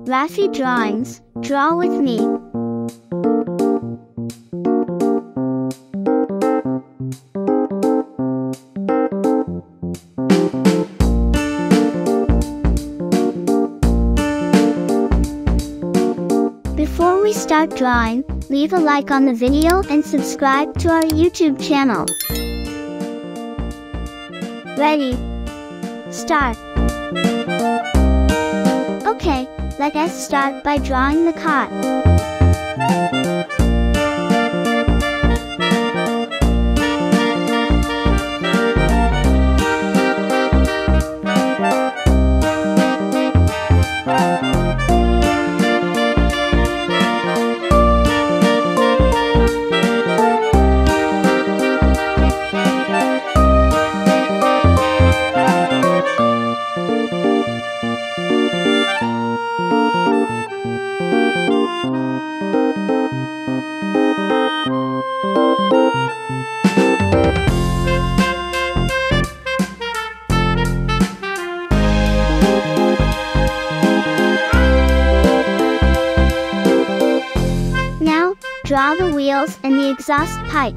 Raffy Drawings, draw with me. Before we start drawing, leave a like on the video and subscribe to our YouTube channel. Ready? Start. Okay, let us start by drawing the car. Draw the wheels and the exhaust pipe.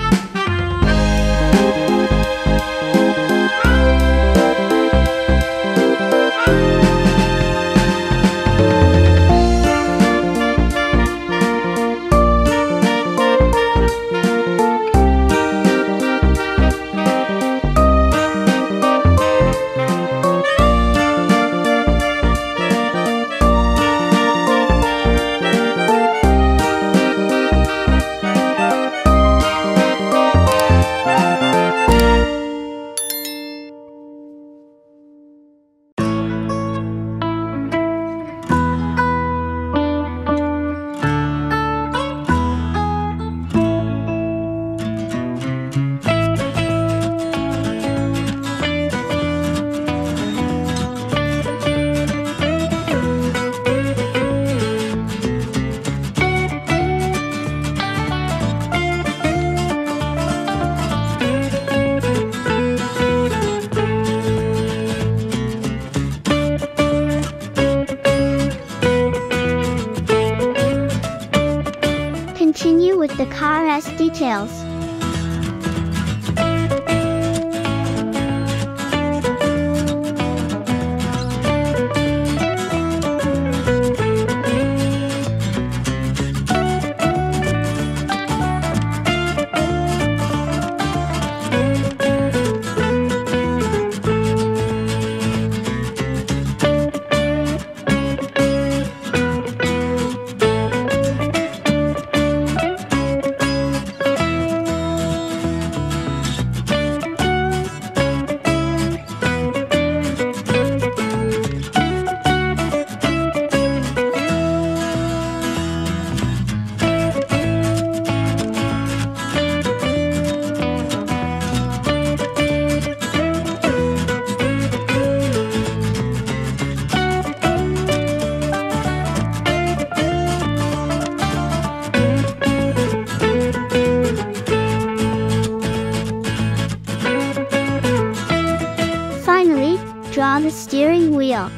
Continue with the car's details. Finally, draw the steering wheel.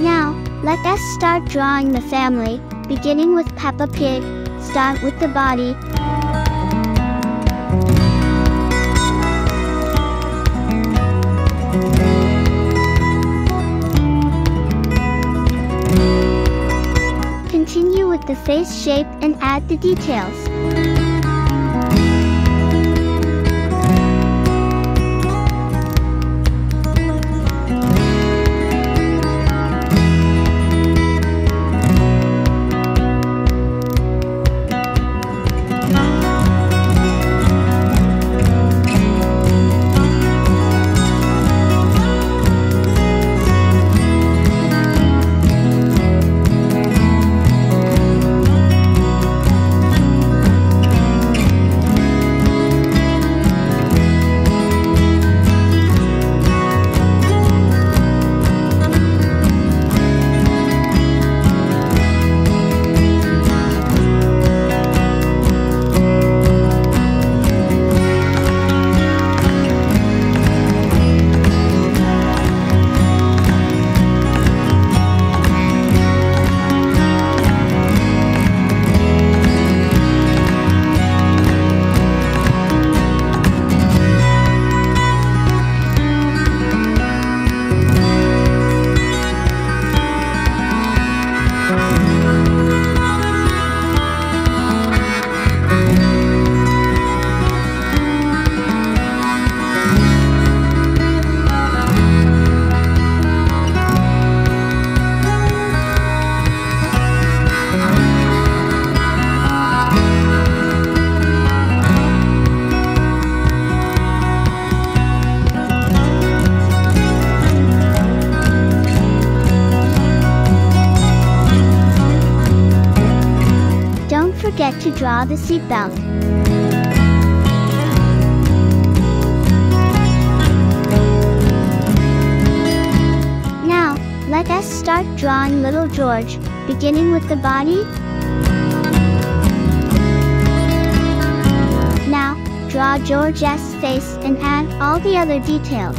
Now, let us start drawing the family, beginning with Peppa Pig. Start with the body. Continue with the face shape and add the details. forget to draw the seatbelt. Now, let us start drawing little George, beginning with the body. Now, draw George's face and add all the other details.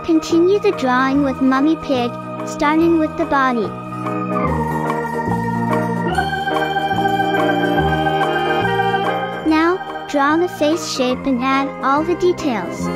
Continue the drawing with Mummy Pig, starting with the body. Now, draw the face shape and add all the details.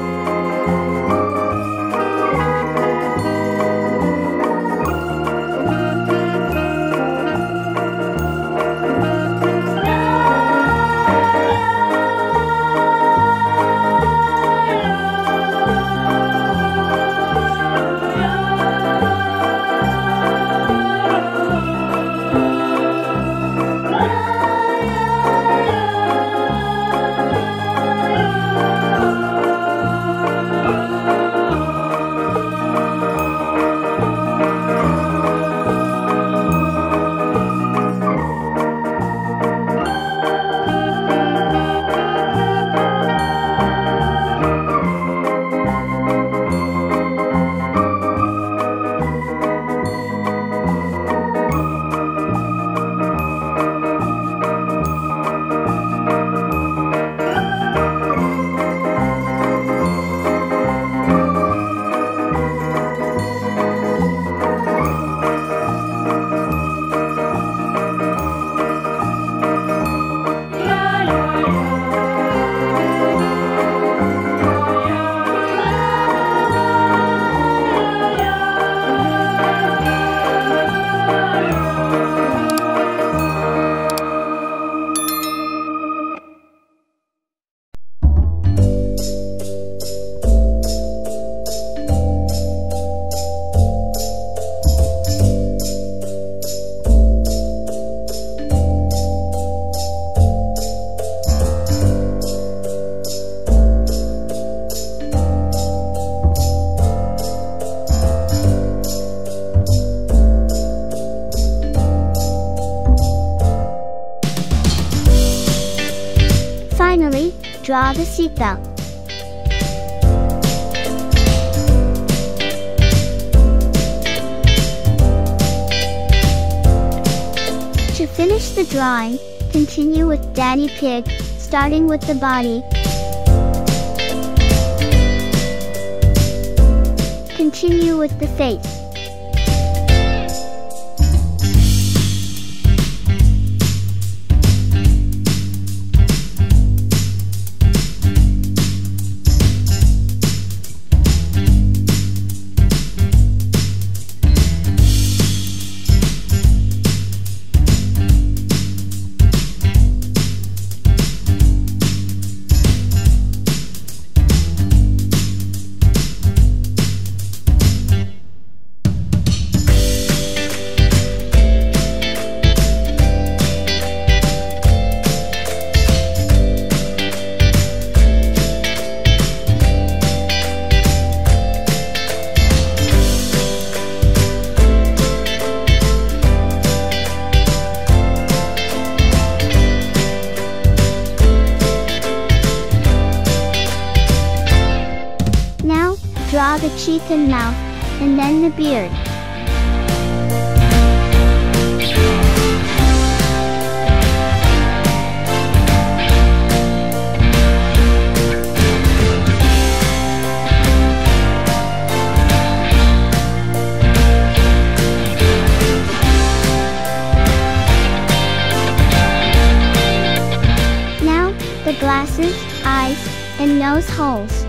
Finally, draw the seatbelt. To finish the drawing, continue with Daddy Pig, starting with the body. Continue with the face. the cheek and mouth, and then the beard. Now, the glasses, eyes, and nose holes.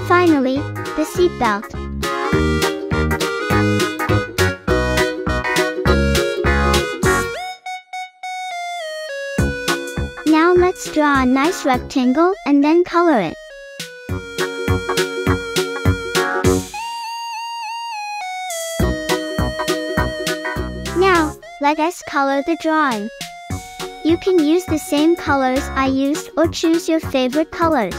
Finally, the seatbelt. Now let's draw a nice rectangle and then color it. Now, let us color the drawing. You can use the same colors I used or choose your favorite colors.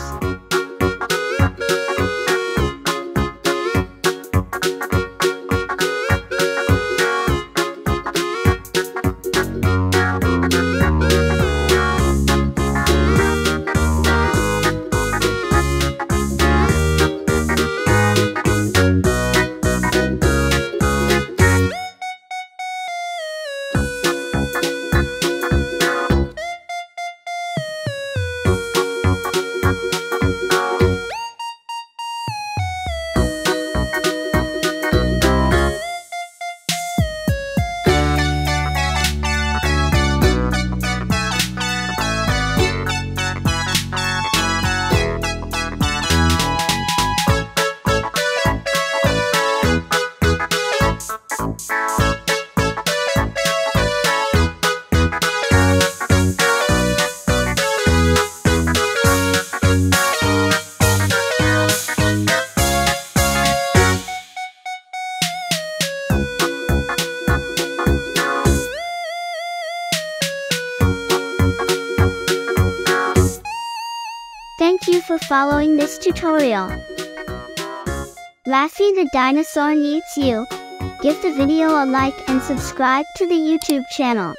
Thank you for following this tutorial. Raffy the dinosaur needs you. Give the video a like and subscribe to the YouTube channel.